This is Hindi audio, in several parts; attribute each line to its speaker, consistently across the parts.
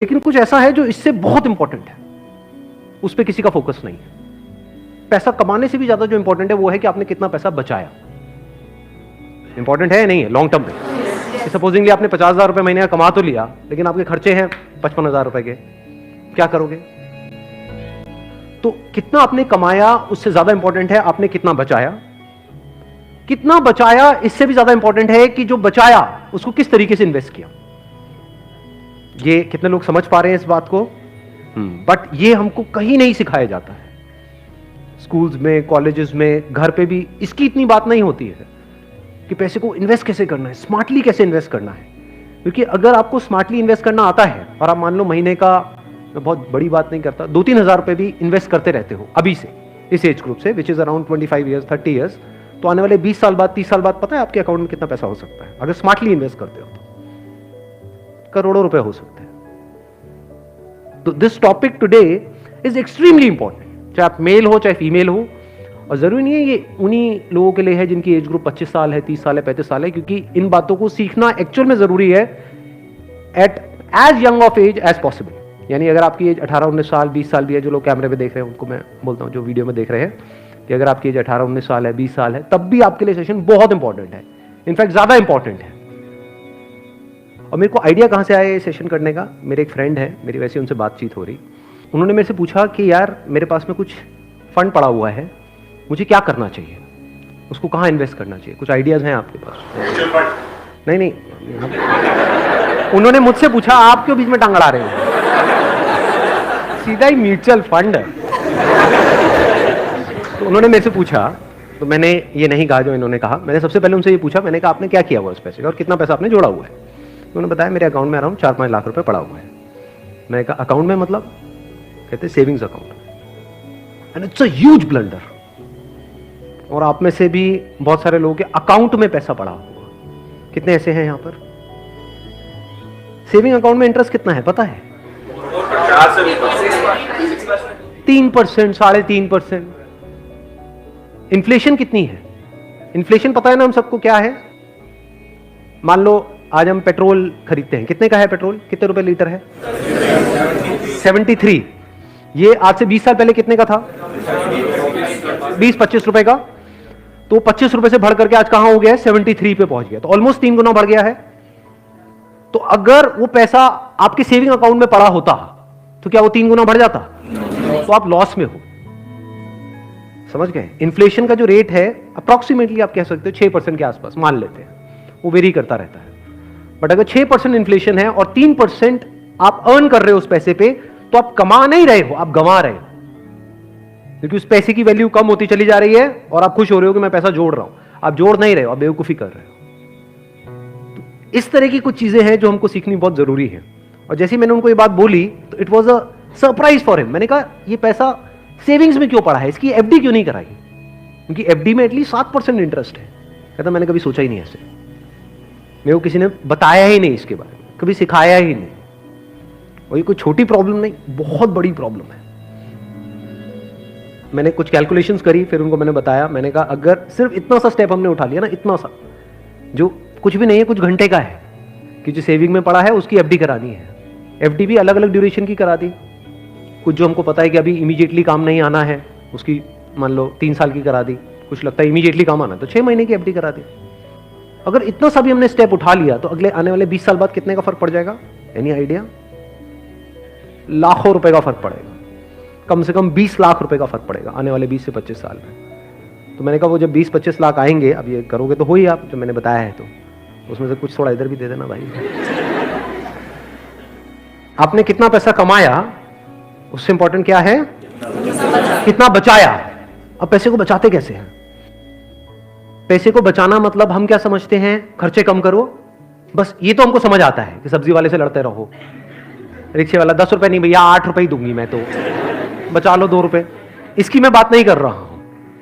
Speaker 1: लेकिन कुछ ऐसा है जो इससे बहुत इंपॉर्टेंट है, उस पर किसी का फोकस नहीं है। पैसा कमाने से भी ज्यादा जो इंपॉर्टेंट है वो है कि आपने कितना पैसा बचाया। इंपॉर्टेंट है या नहीं है लॉन्ग टर्म में? सपोजिंगली आपने 50,000 रुपए महीने का कमा तो लिया, लेकिन आपके खर्चे हैं 55,000 रुपए के, क्या करोगे? तो कितना आपने कमाया उससे ज्यादा इंपॉर्टेंट है आपने कितना बचाया। कितना बचाया इससे भी ज्यादा इंपॉर्टेंट है कि जो बचाया उसको किस तरीके से इन्वेस्ट किया। ये कितने लोग समझ पा रहे हैं इस बात को? बट ये हमको कहीं नहीं सिखाया जाता है। स्कूल्स में, कॉलेजेस में, घर पे भी इसकी इतनी बात नहीं होती है कि पैसे को इन्वेस्ट कैसे करना है, स्मार्टली कैसे इन्वेस्ट करना है। क्योंकि अगर आपको स्मार्टली इन्वेस्ट करना आता है और आप मान लो महीने का, मैं बहुत बड़ी बात नहीं करता, 2-3 हज़ार रुपए भी इन्वेस्ट करते रहते हो अभी से, इस एज ग्रुप से, which is around 25 years 30 years, तो आने वाले 20 साल बाद, 30 साल बाद पता है आपके अकाउंट में कितना पैसा हो सकता है अगर स्मार्टली इन्वेस्ट करते हो तो? करोड़ों रुपए हो सकते हैं। तो this topic today is extremely important, चाहे आप मेल हो चाहे फीमेल हो। और जरूरी नहीं है ये उन्हीं लोगों के लिए है जिनकी एज ग्रुप 25 साल है, 30 साल है, 35 साल है, क्योंकि इन बातों को सीखना एक्चुअल में जरूरी है at as young of age as possible. यानी अगर आपकी एज 18-19 साल, 20 साल भी है, जो लोग कैमरे पे देख रहे हैं उनको मैं बोलता हूँ, जो वीडियो में देख रहे हैं, कि अगर आपकी एज 18-19 साल है, 20 साल है, तब भी आपके लिए सेशन बहुत इंपॉर्टेंट है, इनफैक्ट ज्यादा इंपॉर्टेंट है। और मेरे को आइडिया कहाँ से आया ये सेशन करने का? मेरे एक फ्रेंड है, मेरी वैसे उनसे बातचीत हो रही, उन्होंने मेरे से पूछा कि यार मेरे पास में कुछ फंड पड़ा हुआ है, मुझे क्या करना चाहिए, उसको कहाँ इन्वेस्ट करना चाहिए? कुछ आइडियाज हैं आपके पास? नहीं, उन्होंने मुझसे पूछा, आप क्यों बीच में टांग अड़ा रहे हो? सीधा ही म्यूचुअल फंड। तो उन्होंने मेरे से पूछा, तो मैंने ये नहीं कहा जो इन्होंने कहा, मैंने सबसे पहले उनसे ये पूछा, मैंने कहा आपने क्या किया हुआ उस पैसे का और कितना पैसा आपने जोड़ा हुआ है? तो उन्होंने बताया मेरे अकाउंट में अराउंड 4-5 लाख रुपए पड़ा हुआ है। मैंने कहा अकाउंट में मतलब? कहते savings account. And it's a huge blunder. और आप में से भी बहुत सारे लोगों के अकाउंट में पैसा पड़ा हुआ, कितने ऐसे हैं यहां पर? सेविंग अकाउंट में इंटरेस्ट कितना है पता है? 3%, 3.5%। इन्फ्लेशन कितनी है? इन्फ्लेशन पता है ना हम सबको क्या है? मान लो आज हम पेट्रोल खरीदते हैं, कितने का है पेट्रोल? कितने रुपए लीटर है? 73। ये आज से 20 साल पहले कितने का था? 20-25 रुपए का। तो 25 रुपए से बढ़ करके आज कहां हो गया है? 73 पे पहुंच गया। तो ऑलमोस्ट 3 गुना बढ़ गया है। तो अगर वो पैसा आपके सेविंग अकाउंट में पड़ा होता तो क्या वो 3 गुना बढ़ जाता? तो आप लॉस में हो। समझ गए? इन्फ्लेशन का जो रेट है अप्रोक्सीमेटली आप कह सकते हो 6% के आसपास मान लेते हैं, वो वेरी करता रहता है। बट अगर 6% इन्फ्लेशन है और 3% आप अर्न कर रहे हो उस पैसे पे, तो आप कमा नहीं रहे हो, आप गंवा रहे हो, क्योंकि उस पैसे की वैल्यू कम होती चली जा रही है और आप खुश हो रहे हो कि मैं पैसा जोड़ रहा हूं। आप जोड़ नहीं रहे हो, आप बेवकूफी कर रहे हो। तो इस तरह की कुछ चीजें हैं जो हमको सीखनी बहुत जरूरी है। और जैसे मैंने उनको ये बात बोली तो it was a surprise for him. मैंने कहा ये पैसा सेविंग्स में क्यों पड़ा है, इसकी एफडी क्यों नहीं कराई? क्योंकि एफडी में एटलीस्ट 7% इंटरेस्ट है। कहता मैंने कभी सोचा ही नहीं ऐसे, मेरे को किसी ने बताया ही नहीं इसके बारे में, कभी सिखाया ही नहीं। और ये कोई छोटी प्रॉब्लम नहीं, बहुत बड़ी प्रॉब्लम है। मैंने कुछ कैलकुलेशंस करी, फिर उनको मैंने बताया, मैंने कहा अगर सिर्फ इतना सा स्टेप हमने उठा लिया ना, इतना सा जो कुछ भी नहीं है, कुछ घंटे का है, कि जो सेविंग में पड़ा है उसकी एफडी करानी है। एफडी भी अलग अलग ड्यूरेशन की करा दी। कुछ जो हमको पता है कि अभी इमीडिएटली काम नहीं आना है, उसकी मान लो 3 साल की करा दी। कुछ लगता है इमीडिएटली काम आना, तो 6 महीने की एफडी करा दी। अगर इतना सा भी हमने स्टेप उठा लिया तो अगले आने वाले 20 साल बाद कितने का फर्क पड़ जाएगा? Any idea? लाखों रुपए का फर्क पड़ेगा, कम से कम 20 लाख रुपए का फर्क पड़ेगा आने वाले 20 से 25 साल में। तो मैंने कहा वो जब 20-25 लाख आएंगे, अब ये करोगे तो हो ही आप, जो मैंने बताया है, तो उसमें से कुछ थोड़ा इधर भी दे देना भाई। आपने कितना पैसा कमाया उससे इंपॉर्टेंट क्या है? कितना बचाया। अब पैसे को बचाते कैसे हैं? पैसे को बचाना मतलब हम क्या समझते हैं? खर्चे कम करो, बस ये तो हमको समझ आता है कि सब्जी वाले से लड़ते रहो, रिक्शे वाला 10 रुपए नहीं भैया 8 रुपए ही दूंगी मैं, तो बचा लो 2 रुपए। इसकी मैं बात नहीं कर रहा हूं,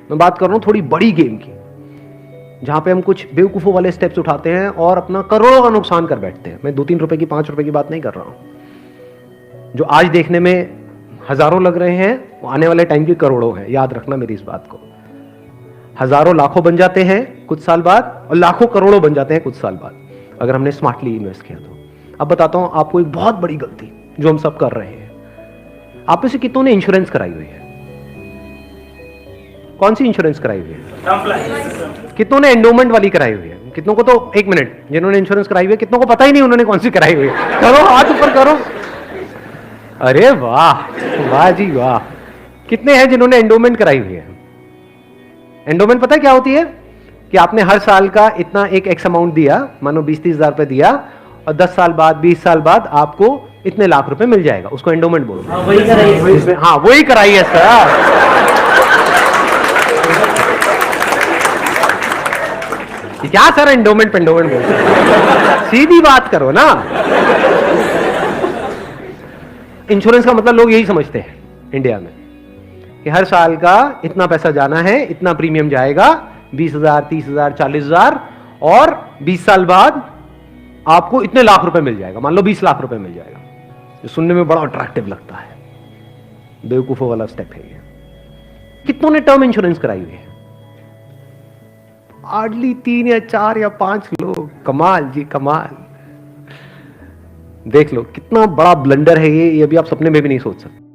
Speaker 1: मैं बात कर रहा हूं थोड़ी बड़ी गेम की, जहां पे हम कुछ बेवकूफों वाले स्टेप्स उठाते हैं और अपना करोड़ों का नुकसान कर बैठते हैं। मैं 2-3 रुपए की, 5 रुपए की बात नहीं कर रहा हूं। जो आज देखने में हजारों लग रहे हैं वो आने वाले टाइम की करोड़ों हैं। याद रखना मेरी इस बात को। हजारों लाखों बन जाते हैं कुछ साल बाद, और लाखों करोड़ों बन जाते हैं कुछ साल बाद, अगर हमने स्मार्टली इन्वेस्ट किया तो। अब बताता हूं आपको एक बहुत बड़ी गलती जो हम सब कर रहे हैं। आप में से कितनों ने इंश्योरेंस कराई हुई है? कौन सी इंश्योरेंस कराई हुई है? कितनों ने एंडोमेंट वाली कराई हुई है? कितनों को तो, एक मिनट, जिन्होंने इंश्योरेंस कराई हुई है कितनों को पता ही नहीं उन्होंने कौन सी कराई हुई है? करो, हाथ ऊपर करो। अरे वाह, वाह जी वाह। कितने हैं जिन्होंने एंडोमेंट कराई हुई है? एंडोमेंट पता है क्या होती है? कि आपने हर साल का इतना एक एक्स अमाउंट दिया, मानो 20-30 हजार रुपए दिया, और 10 साल बाद 20 साल बाद आपको इतने लाख रुपए मिल जाएगा, उसको एंडोमेंट बोलते हैं।
Speaker 2: वही कराइए।
Speaker 1: हाँ वही कराई है सर। क्या सर एंडोमेंट पेंडोमेंट बोलते हैं? सीधी बात करो ना। इंश्योरेंस का मतलब लोग यही समझते हैं इंडिया में कि हर साल का इतना पैसा जाना है, इतना प्रीमियम जाएगा, 20,000, 30,000, 40,000, और 20 साल बाद आपको इतने लाख रुपए मिल जाएगा, मान लो 20 लाख रुपए मिल जाएगा। ये सुनने में बड़ा अट्रैक्टिव लगता है, बेवकूफों वाला स्टेप है ये। कितनों ने टर्म इंश्योरेंस कराई हुई है? हार्डली 3 या 4 या 5 लोग। कमाल जी कमाल। देख लो कितना बड़ा ब्लंडर है ये अभी आप सपने में भी नहीं सोच सकते।